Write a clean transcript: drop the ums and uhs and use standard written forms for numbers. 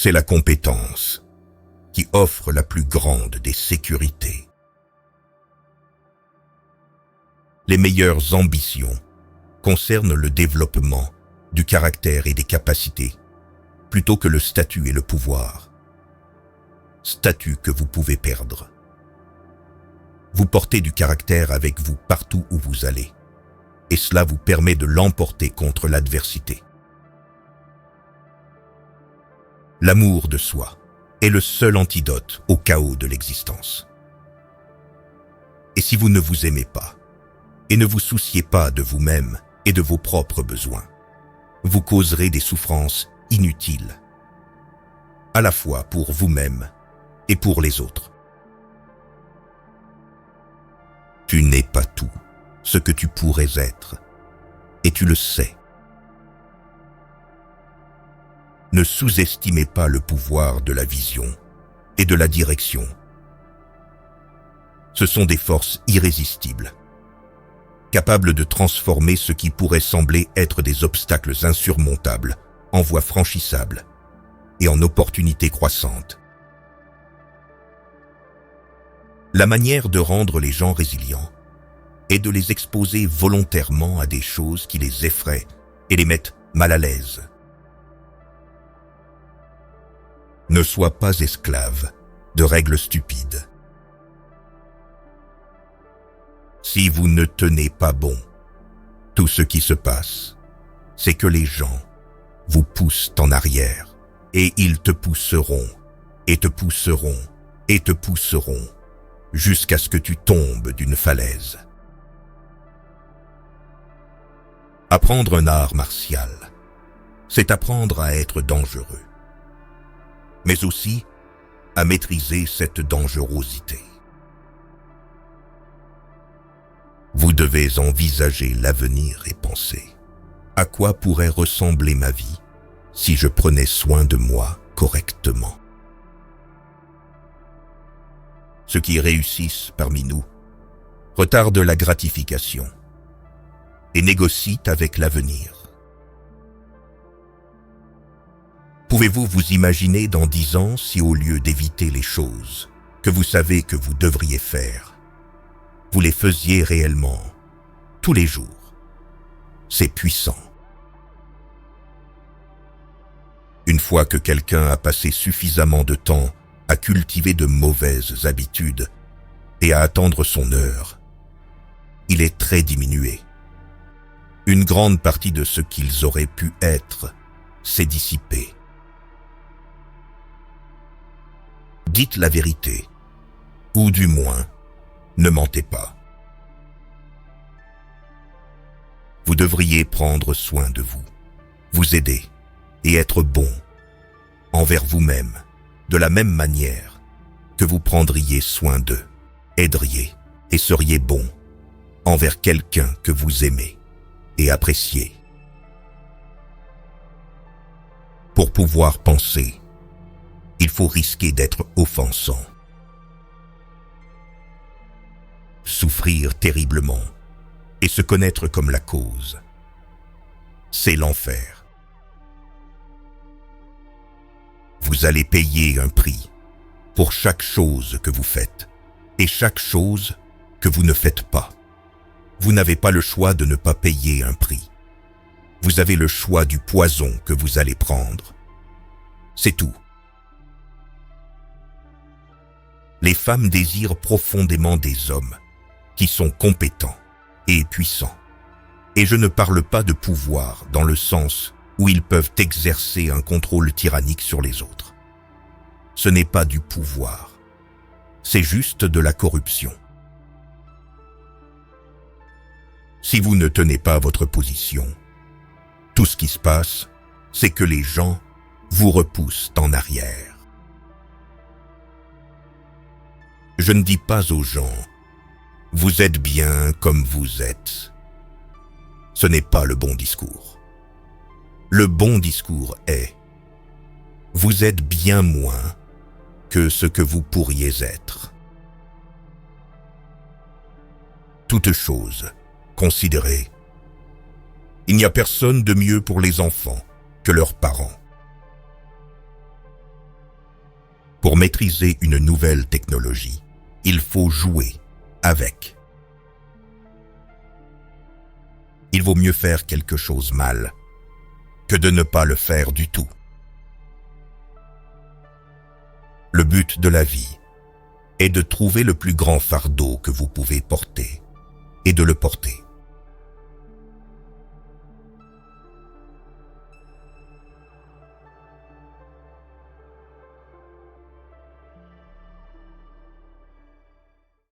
c'est la compétence qui offre la plus grande des sécurités. Les meilleures ambitions concernent le développement du caractère et des capacités, plutôt que le statut et le pouvoir. Statut que vous pouvez perdre. Vous portez du caractère avec vous partout où vous allez, et cela vous permet de l'emporter contre l'adversité. L'amour de soi est le seul antidote au chaos de l'existence. Et si vous ne vous aimez pas, et ne vous souciez pas de vous-même et de vos propres besoins, vous causerez des souffrances inutiles, à la fois pour vous-même et pour les autres. Tu n'es pas tout ce que tu pourrais être, et tu le sais. Ne sous-estimez pas le pouvoir de la vision et de la direction. Ce sont des forces irrésistibles, capables de transformer ce qui pourrait sembler être des obstacles insurmontables en voies franchissables et en opportunités croissantes. La manière de rendre les gens résilients est de les exposer volontairement à des choses qui les effraient et les mettent mal à l'aise. Ne sois pas esclave de règles stupides. Si vous ne tenez pas bon, tout ce qui se passe, c'est que les gens vous poussent en arrière, et ils te pousseront, et te pousseront, et te pousseront, jusqu'à ce que tu tombes d'une falaise. Apprendre un art martial, c'est apprendre à être dangereux, mais aussi à maîtriser cette dangerosité. Vous devez envisager l'avenir et penser: à quoi pourrait ressembler ma vie si je prenais soin de moi correctement? Ceux qui réussissent parmi nous retardent la gratification et négocient avec l'avenir. Pouvez-vous vous imaginer dans 10 ans si, au lieu d'éviter les choses que vous savez que vous devriez faire, vous les faisiez réellement, tous les jours? C'est puissant. Une fois que quelqu'un a passé suffisamment de temps à cultiver de mauvaises habitudes et à attendre son heure, il est très diminué. Une grande partie de ce qu'ils auraient pu être s'est dissipée. Dites la vérité, ou du moins, ne mentez pas. Vous devriez prendre soin de vous, vous aider et être bon envers vous-même, de la même manière que vous prendriez soin d'eux, aideriez et seriez bon envers quelqu'un que vous aimez et appréciez. Pour pouvoir penser, il faut risquer d'être offensant, souffrir terriblement et se connaître comme la cause. C'est l'enfer. Vous allez payer un prix pour chaque chose que vous faites et chaque chose que vous ne faites pas. Vous n'avez pas le choix de ne pas payer un prix. Vous avez le choix du poison que vous allez prendre. C'est tout. Les femmes désirent profondément des hommes qui sont compétents et puissants. Et je ne parle pas de pouvoir dans le sens où ils peuvent exercer un contrôle tyrannique sur les autres. Ce n'est pas du pouvoir, c'est juste de la corruption. Si vous ne tenez pas votre position, tout ce qui se passe, c'est que les gens vous repoussent en arrière. Je ne dis pas aux gens « Vous êtes bien comme vous êtes ». Ce n'est pas le bon discours. Le bon discours est « Vous êtes bien moins que ce que vous pourriez être ». Toute chose considérée, il n'y a personne de mieux pour les enfants que leurs parents. Pour maîtriser une nouvelle technologie, il faut jouer avec. Il vaut mieux faire quelque chose mal que de ne pas le faire du tout. Le but de la vie est de trouver le plus grand fardeau que vous pouvez porter et de le porter.